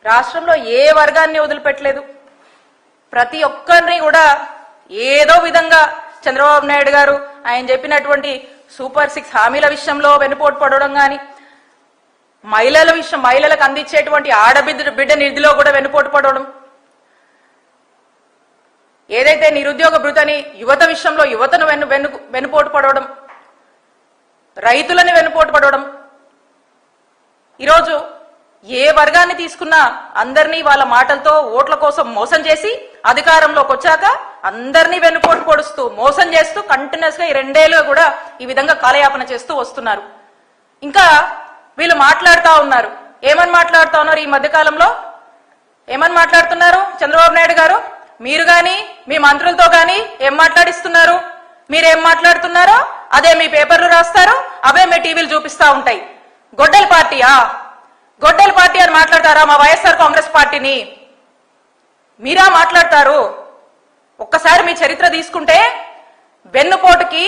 రాష్ట్రంలో ఏ వర్గాన్ని వదిలిపెట్టలేదు. ప్రతి ఒక్కరిని కూడా ఏదో విధంగా చంద్రబాబు నాయుడు గారు ఆయన చెప్పినటువంటి సూపర్ 6 హామీల విషయంలో వెనుపోటు పడడం కానీ, మహిళలకు అందించేటువంటి ఆడబిడ్డ నిధిలో కూడా వెనుపోటు పడడం, ఏదైతే నిరుద్యోగ భృతని యువత విషయంలో యువతను వెనుపోటు పడడం, రైతులని వెనుపోటు పడడం, ఈరోజు ఏ వర్గాన్ని తీసుకున్నా అందరినీ వాళ్ళ మాటలతో ఓట్ల కోసం మోసం చేసి అధికారంలోకి వచ్చాక అందరినీ వెనుపోటు పొడుస్తూ మోసం చేస్తూ కంటిన్యూస్ గా ఈ 2 ఏళ్లుగా కూడా ఈ విధంగా కాలయాపన చేస్తూ వస్తున్నారు. ఇంకా వీళ్ళు మాట్లాడుతూ ఉన్నారు. ఏమని మాట్లాడుతూ ఉన్నారు? ఈ మధ్యకాలంలో ఏమని మాట్లాడుతున్నారు? చంద్రబాబు నాయుడు గారు మీరు గాని మీ మంత్రులతో గాని ఏం మాట్లాడిస్తున్నారు? మీరేం మాట్లాడుతున్నారో అదే మీ పేపర్లు రాస్తారు, అవే మీ టీవీలు చూపిస్తా ఉంటాయి. గొడ్డల పార్టీయా? గొడ్డల పార్టీ అని మాట్లాడతారా మా వైఎస్ఆర్ కాంగ్రెస్ పార్టీని? మీరా మాట్లాడతారు? ఒక్కసారి మీ చరిత్ర తీసుకుంటే వెన్నుపోటుకి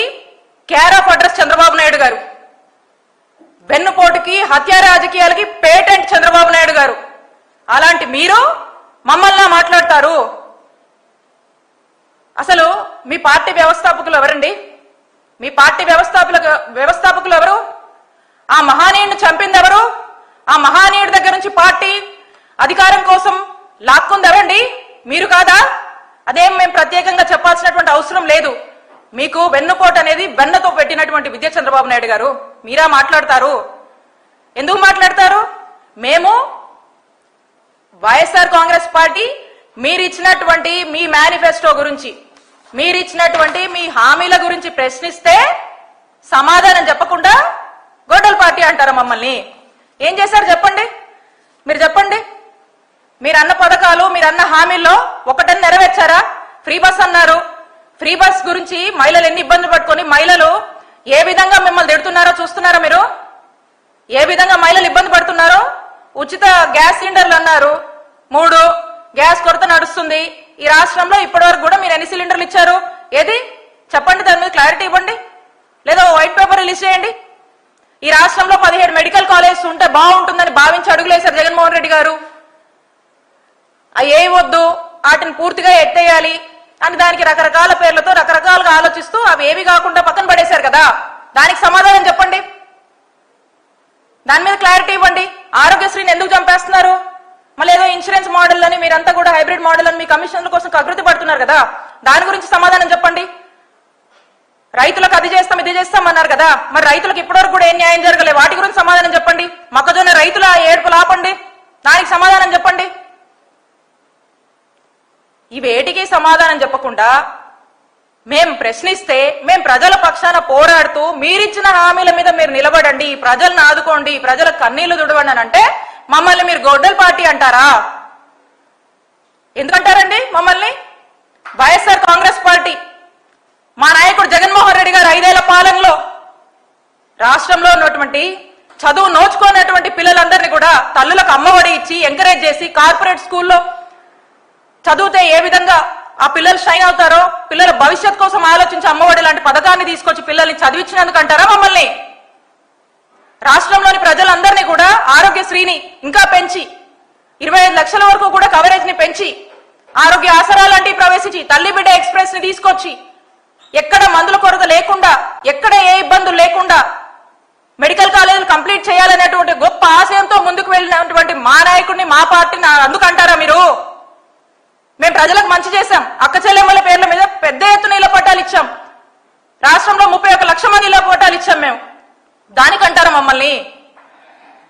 care of address Chandrababu Naidu గారు, వెన్నుపోటుకి హత్య రాజకీయాలకి పేటెంట్ చంద్రబాబు నాయుడు గారు. అలాంటి మీరు మమ్మల్ని మాట్లాడతారు? అసలు మీ పార్టీ వ్యవస్థాపకులు ఎవరండి? మీ పార్టీ వ్యవస్థాపకులు ఎవరు? ఆ మహానీయుడిని చంపింది ఎవరు? ఆ మహానీయుడి దగ్గర నుంచి పార్టీ అధికారం కోసం లాక్కుంది ఎవరండి? మీరు కాదా? అదేం మేము ప్రత్యేకంగా చెప్పాల్సినటువంటి అవసరం లేదు. మీకు వెన్నుపోటు అనేది వెన్నతో పెట్టినటువంటి విద్య చంద్రబాబు నాయుడు గారు. మీరా మాట్లాడతారు? ఎందుకు మాట్లాడతారు? మేము వైఎస్ఆర్ కాంగ్రెస్ పార్టీ మీరిచ్చినటువంటి మీ మేనిఫెస్టో గురించి, మీరిచ్చినటువంటి మీ హామీల గురించి ప్రశ్నిస్తే సమాధానం చెప్పకుండా గొడ్డల పార్టీ అంటారా మమ్మల్ని? ఏం చేశారు చెప్పండి, మీరు చెప్పండి. మీరన్న పథకాలు, మీరన్న హామీల్లో ఒకటని నెరవేర్చారా? ఫ్రీ బస్ అన్నారు. ఫ్రీ బస్ గురించి మహిళలు ఎన్ని ఇబ్బందులు పట్టుకొని మహిళలు ఏ విధంగా మిమ్మల్ని తిడుతున్నారో చూస్తున్నారా మీరు? ఏ విధంగా మహిళలు ఇబ్బంది పడుతున్నారో? ఉచిత గ్యాస్ సిలిండర్లు అన్నారు. 3 గ్యాస్ కొరత నడుస్తుంది ఈ రాష్ట్రంలో. ఇప్పటి వరకు కూడా మీరు ఎన్ని సిలిండర్లు ఇచ్చారు? ఏది చెప్పండి, దాని మీద క్లారిటీ ఇవ్వండి. లేదా వైట్ పేపర్ రిలీజ్ చేయండి. ఈ రాష్ట్రంలో 17 మెడికల్ కాలేజెస్ ఉంటే బాగుంటుందని భావించి అడుగులేశారు జగన్మోహన్ రెడ్డి గారు. అవి వద్దు, వాటిని పూర్తిగా ఎత్తేయాలి అని దానికి రకరకాల పేర్లతో రకరకాలుగా ఆలోచిస్తూ అవి ఏవి కాకుండా పక్కన పడేశారు కదా. దానికి సమాధానం చెప్పండి, దాని మీద క్లారిటీ ఇవ్వండి. ఆరోగ్యశ్రీని ఎందుకు చంపేస్తున్నారు? మళ్ళీ ఏదో ఇన్సూరెన్స్ మోడల్ అని మీరంతా కూడా హైబ్రిడ్ మోడల్ అని మీ కమిషన్ల కోసం కకృతి పడుతున్నారు కదా, దాని గురించి సమాధానం చెప్పండి. రైతులకు అది చేస్తాం ఇది చేస్తాం అన్నారు కదా, మరి రైతులకు ఇప్పటివరకు కూడా ఏం న్యాయం జరగలేదు, వాటి గురించి సమాధానం చెప్పండి. మొక్కజొన్న రైతుల ఏడుపులు ఆపండి, దానికి సమాధానం చెప్పండి. ఇవేటికి సమాధానం చెప్పకుండా మేం ప్రశ్నిస్తే మేం ప్రజల పక్షాన పోరాడుతూ మీరిచ్చిన హామీల మీద మీరు నిలబడండి, ప్రజలను ఆదుకోండి, ప్రజల కన్నీళ్లు తుడవండి అని అంటే మమ్మల్ని మీరు గొడ్డల పార్టీ అంటారా? ఎందుకంటారండి మమ్మల్ని? వైఎస్ఆర్ కాంగ్రెస్ పార్టీ మా నాయకుడు జగన్మోహన్ రెడ్డి గారు 5 ఏళ్ల పాలనలో రాష్ట్రంలో ఉన్నటువంటి చదువు నోచుకోనటువంటి పిల్లలందరినీ కూడా తల్లులకు అమ్మఒడి ఇచ్చి ఎంకరేజ్ చేసి కార్పొరేట్ స్కూల్లో చదివితే ఏ విధంగా ఆ పిల్లలు షైన్ అవుతారో, పిల్లల భవిష్యత్ కోసం ఆలోచించి అమ్మఒడి లాంటి పథకాన్ని తీసుకొచ్చి పిల్లల్ని చదివించినందుకు అంటారా మమ్మల్ని? రాష్ట్రంలోని ప్రజలందరినీ కూడా ఆరోగ్యశ్రీని ఇంకా పెంచి 25 లక్షల వరకు కూడా కవరేజ్ ని పెంచి ఆరోగ్య ఆసరా లాంటివి ప్రవేశించి తల్లి బిడ్డ ఎక్స్ప్రెస్ ని తీసుకొచ్చి ఎక్కడ మందుల కొరత లేకుండా, ఎక్కడ ఏ ఇబ్బందులు లేకుండా మెడికల్ కాలేజీలు కంప్లీట్ చేయాలనేటువంటి గొప్ప ఆశయంతో ముందుకు వెళ్ళినటువంటి మా నాయకుడిని, మా పార్టీని అందుకంటారా మీరు? మేము ప్రజలకు మంచి చేశాం, అక్క చెల్లెమ్మల పేర్ల మీద పెద్ద ఎత్తున ఇళ్ల పట్టాలు ఇచ్చాం, రాష్ట్రంలో 31 లక్షల మంది ఇళ్ల పట్టాలు ఇచ్చాం. మేము దానికంటారా మమ్మల్ని?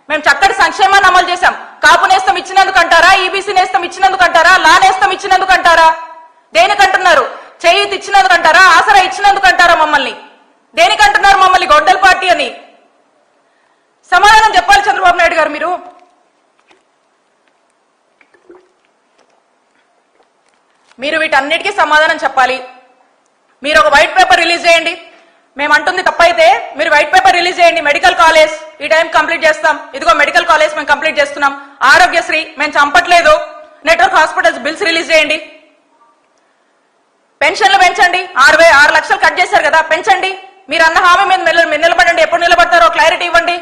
మేము చక్కటి సంక్షేమాన్ని అమలు చేశాం. కాపు నేస్తం ఇచ్చినందుకు అంటారా? ఈబీసీ నేస్తం ఇచ్చినందుకు అంటారా? లా నేస్తం ఇచ్చినందుకు అంటారా? దేనికంటున్నారు? చేయూతి ఇచ్చినందుకు అంటారా? ఆసరా ఇచ్చినందుకు అంటారా మమ్మల్ని? దేనికంటున్నారు మమ్మల్ని గొడ్డల పార్టీ అని? సమాధానం చెప్పాలి చంద్రబాబు నాయుడు గారు. మీరు వీటన్నిటికీ సమాధానం చెప్పాలి. మీరు ఒక వైట్ పేపర్ రిలీజ్ చేయండి. మేము అంటుంది తప్పైతే మీరు వైట్ పేపర్ రిలీజ్ చేయండి. మెడికల్ కాలేజ్ ఈ టైం కంప్లీట్ చేస్తాం, ఇదిగో మెడికల్ కాలేజ్ మేము కంప్లీట్ చేస్తున్నాం, ఆరోగ్యశ్రీ మేము చంపట్లేదు, నెట్వర్క్ హాస్పిటల్స్ బిల్స్ రిలీజ్ చేయండి, పెన్షన్లు పెంచండి. 6 లక్షలు కట్ చేశారు కదా, పెంచండి. మీరు అన్న హామీ మీద నిలబడండి. ఎప్పుడు నిలబడతారో క్లారిటీ ఇవ్వండి.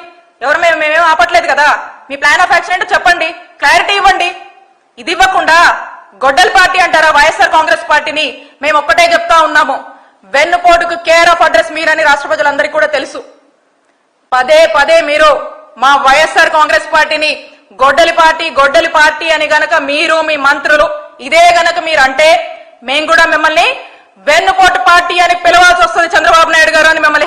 మేమేం ఆపట్లేదు కదా. మీ ప్లాన్ ఆఫ్ యాక్షన్ ఏంటో చెప్పండి. క్లారిటీ ఇవ్వండి. ఇది ఇవ్వకుండా గొడ్డలి పార్టీ అంటారా వైఎస్ఆర్ కాంగ్రెస్ పార్టీని? మేము ఒక్కటే చెప్తా ఉన్నాము, వెన్నుపోటుకు కేర్ ఆఫ్ అడ్రస్ మీరని రాష్ట్ర ప్రజలందరికీ కూడా తెలుసు. పదే పదే మీరు మా వైఎస్ఆర్ కాంగ్రెస్ పార్టీని గొడ్డలి పార్టీ అని గనక మీరు మీ మంత్రులు ఇదే గనక మీరు అంటే మేము కూడా మిమ్మల్ని వెన్నుపోటు పార్టీ అని పిలవాల్సి వస్తుంది చంద్రబాబు నాయుడు గారు అని మిమ్మల్ని